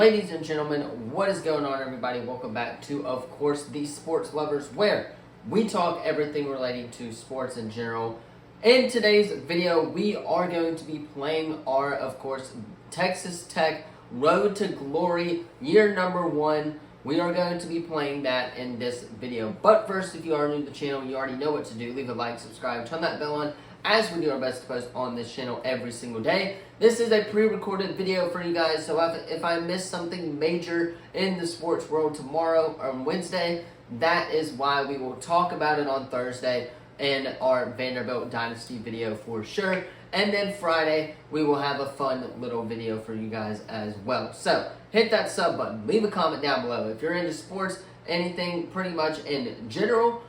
Ladies and gentlemen, what is going on, everybody? Welcome back to, of course, the Sports Lovers, where we talk everything relating to sports in general. In today's video, we are going to be playing our, of course, Texas Tech Road to Glory year number 1. We are going to be playing that in this video. But first, if you are new to the channel, you already know what to do. Leave a like, subscribe, turn that bell on, as we do our best to post on this channel every single day. This is a pre-recorded video for you guys, so if I miss something major in the sports world tomorrow or Wednesday, that is why. We will talk about it on Thursday in our Vanderbilt Dynasty video for sure. And then Friday, we will have a fun little video for you guys as well. So, hit that sub button. Leave a comment down below. If you're into sports, anything pretty much in general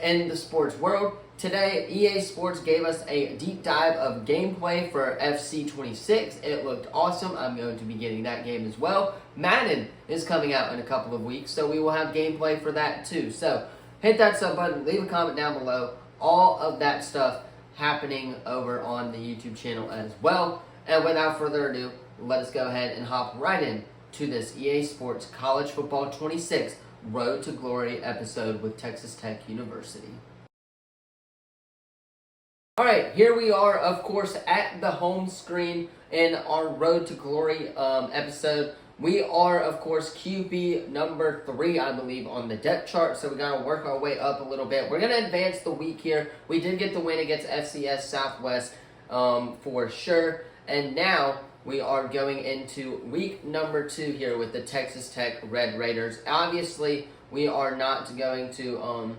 in the sports world. Today, EA Sports gave us a deep dive of gameplay for FC 26. It looked awesome. I'm going to be getting that game as well. Madden is coming out in a couple of weeks, so we will have gameplay for that too. So, hit that sub button, leave a comment down below. All of that stuff happening over on the YouTube channel as well. And without further ado, let us go ahead and hop right in to this EA Sports College Football 26 Road to Glory episode with Texas Tech University. Alright, here we are, of course, at the home screen in our Road to Glory episode. We are, of course, QB number 3, I believe, on the depth chart, so we got to work our way up a little bit. We're going to advance the week here. We did get the win against FCS Southwest for sure, and now we are going into week number 2 here with the Texas Tech Red Raiders. Obviously, we are not going to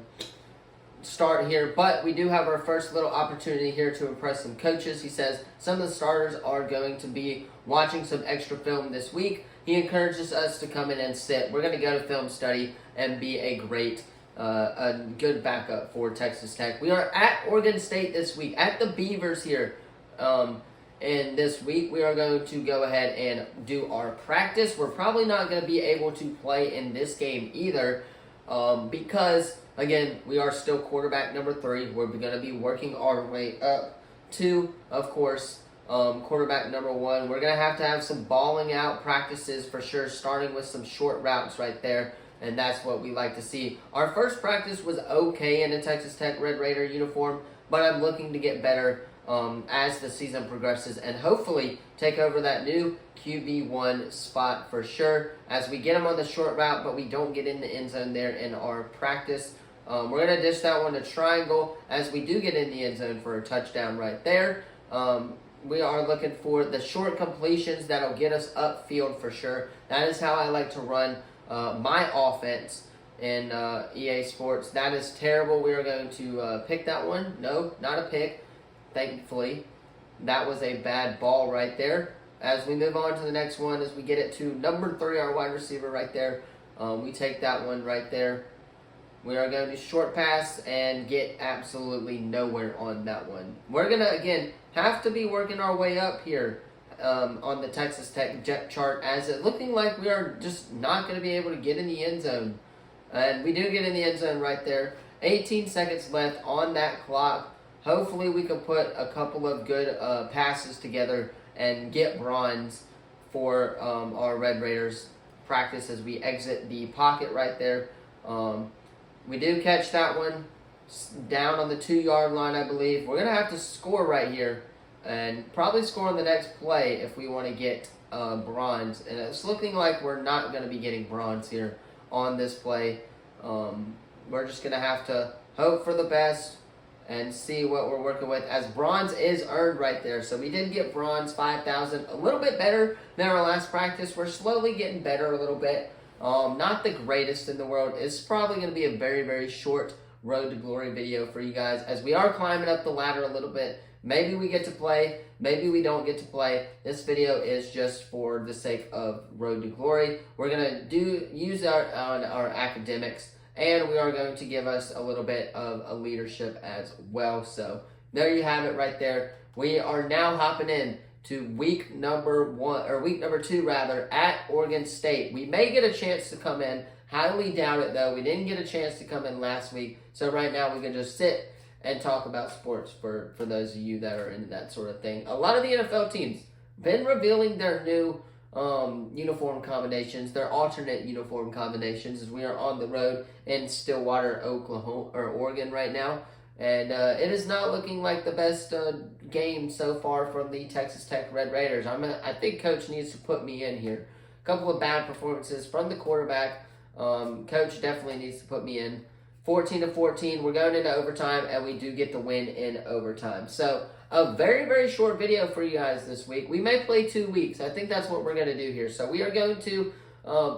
start here, but we do have our first little opportunity here to impress some coaches. He says some of the starters are going to be watching some extra film this week. He encourages us to come in and sit. We're going to go to film study and be a great, a good backup for Texas Tech. We are at Oregon State this week, at the Beavers here. And this week we are going to go ahead and do our practice. We're probably not going to be able to play in this game either because, again, we are still quarterback number 3. We're going to be working our way up to, of course, quarterback number 1. We're going to have some balling out practices for sure, starting with some short routes right there, and that's what we like to see. Our first practice was okay in a Texas Tech Red Raider uniform, but I'm looking to get better as the season progresses and hopefully take over that new QB1 spot for sure as we get them on the short route, but we don't get in the end zone there in our practice. We're going to dish that one to triangle as we do get in the end zone for a touchdown right there. We are looking for the short completions that'll get us upfield for sure. That is how I like to run my offense in EA Sports. That is terrible. We are going to pick that one. No, not a pick, thankfully. That was a bad ball right there. As we move on to the next one, as we get it to number 3, our wide receiver right there, we take that one right there. We are going to short pass and get absolutely nowhere on that one. We're going to, again, have to be working our way up here on the Texas Tech depth chart, as it looking like we are just not going to be able to get in the end zone. And we do get in the end zone right there. 18 seconds left on that clock. Hopefully we can put a couple of good passes together and get bronze for our Red Raiders practice as we exit the pocket right there. We do catch that one down on the 2-yard line, I believe. We're going to have to score right here and probably score on the next play if we want to get bronze. And it's looking like we're not going to be getting bronze here on this play. We're just going to have to hope for the best and see what we're working with, as bronze is earned right there. So we did get bronze, 5,000, a little bit better than our last practice. We're slowly getting better a little bit. Not the greatest in the world. It's probably going to be a very, very short Road to Glory video for you guys, as we are climbing up the ladder a little bit. Maybe we get to play, maybe we don't get to play. This video is just for the sake of Road to Glory. We're going to use our academics, and we are going to give us a little bit of a leadership as well. So there you have it right there. We are now hopping in to week number 2 rather, at Oregon State. We may get a chance to come in. Highly doubt it though. We didn't get a chance to come in last week. So right now we can just sit and talk about sports for those of you that are into that sort of thing. A lot of the NFL teams been revealing their new uniform combinations. They're alternate uniform combinations as we are on the road in Stillwater, Oklahoma, or Oregon right now. And it is not looking like the best game so far from the Texas Tech Red Raiders. I think Coach needs to put me in here. A couple of bad performances from the quarterback. Coach definitely needs to put me in. 14-14, we're going into overtime, and we do get the win in overtime. So, a very, very short video for you guys this week. We may play 2 weeks. I think that's what we're going to do here. So, we are going to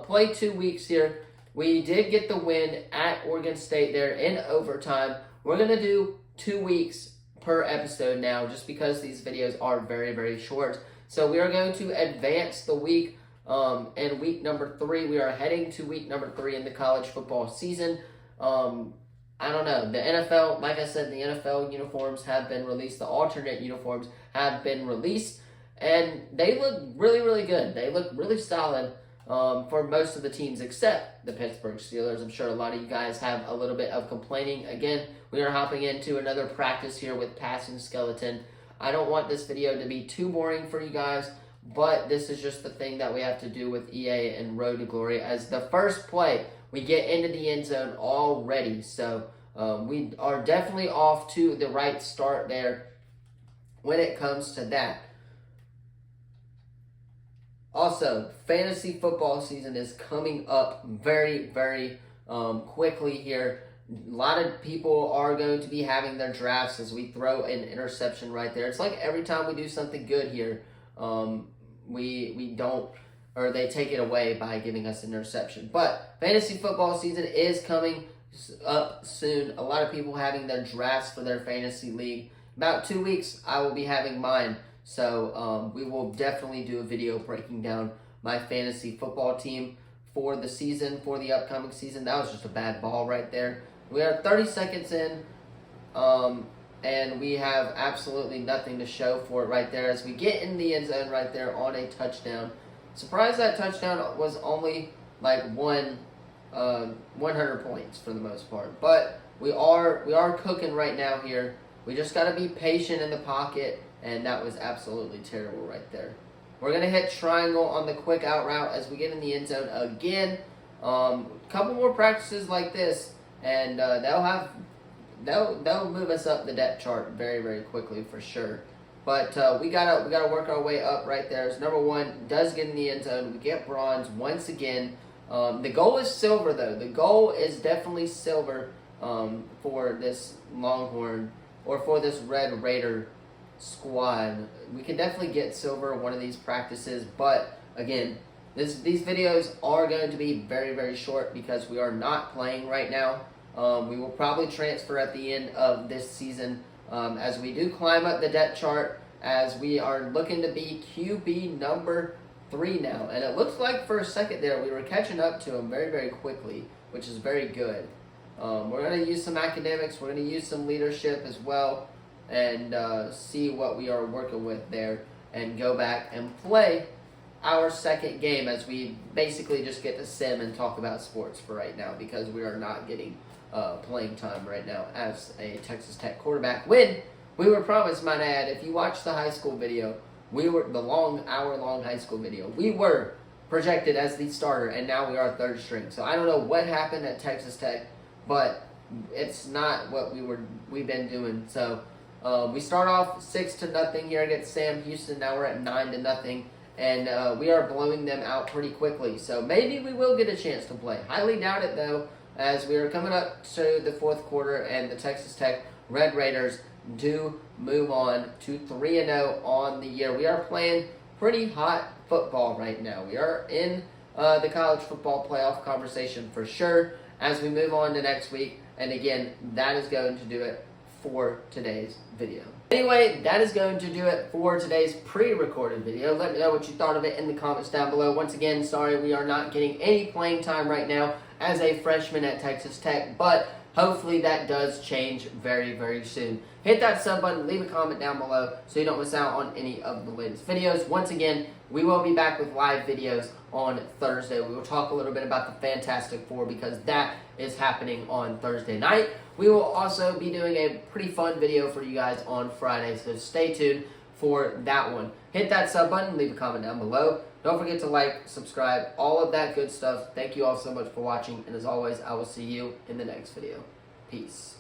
play 2 weeks here. We did get the win at Oregon State there in overtime. We're going to do 2 weeks per episode now, just because these videos are very, very short. So, we are going to advance the week in week number 3. We are heading to week number 3 in the college football season. I don't know. The NFL, like I said, the NFL uniforms have been released. The alternate uniforms have been released. And they look really, really good. They look really solid for most of the teams except the Pittsburgh Steelers. I'm sure a lot of you guys have a little bit of complaining. Again, we are hopping into another practice here with Passing Skeleton. I don't want this video to be too boring for you guys, but this is just the thing that we have to do with EA and Road to Glory. As the first play, we get into the end zone already, so we are definitely off to the right start there when it comes to that. Also, fantasy football season is coming up very, very quickly here. A lot of people are going to be having their drafts as we throw an interception right there. It's like every time we do something good here, we don't, or they take it away by giving us an interception. But fantasy football season is coming up soon. A lot of people having their drafts for their fantasy league. About 2 weeks, I will be having mine. So we will definitely do a video breaking down my fantasy football team for the season, for the upcoming season. That was just a bad ball right there. We are 30 seconds in, and we have absolutely nothing to show for it right there as we get in the end zone right there on a touchdown. Surprised that touchdown was only like 100 points for the most part. But we are cooking right now here. We just got to be patient in the pocket, and that was absolutely terrible right there. We're going to hit triangle on the quick out route as we get in the end zone again. Couple more practices like this, and they'll move us up the depth chart very, very quickly for sure. But we gotta work our way up right there. So number 1 does get in the end zone. We get bronze once again. The goal is silver though. The goal is definitely silver for this Longhorn or for this Red Raider squad. We can definitely get silver one of these practices, but again, these videos are going to be very, very short because we are not playing right now. We will probably transfer at the end of this season as we do climb up the depth chart, as we are looking to be QB number 3 now. And it looks like for a second there we were catching up to him very, very quickly, which is very good. We're going to use some academics, we're going to use some leadership as well, and see what we are working with there, and go back and play our second game as we basically just get to sim and talk about sports for right now because we are not getting playing time right now as a Texas Tech quarterback. When we were promised, might I add, if you watch the high school video, the hour-long high school video, we were projected as the starter, and now we are third string. So I don't know what happened at Texas Tech, but it's not what we've been doing. So we start off 6-0 here against Sam Houston. Now we're at 9-0, and we are blowing them out pretty quickly. So maybe we will get a chance to play. Highly doubt it though, as we are coming up to the fourth quarter, and the Texas Tech Red Raiders do move on to 3-0 on the year. We are playing pretty hot football right now. We are in the college football playoff conversation for sure as we move on to next week. And again, that is going to do it for today's video. Anyway, that is going to do it for today's pre-recorded video. Let me know what you thought of it in the comments down below. Once again, sorry we are not getting any playing time right now as a freshman at Texas Tech, but hopefully that does change very, very soon. Hit that sub button, leave a comment down below so you don't miss out on any of the latest videos. Once again, we will be back with live videos on Thursday. We will talk a little bit about the Fantastic Four because that is happening on Thursday night. We will also be doing a pretty fun video for you guys on Friday, so stay tuned for that one. Hit that sub button, leave a comment down below. Don't forget to like, subscribe, all of that good stuff. Thank you all so much for watching, and as always, I will see you in the next video. Peace.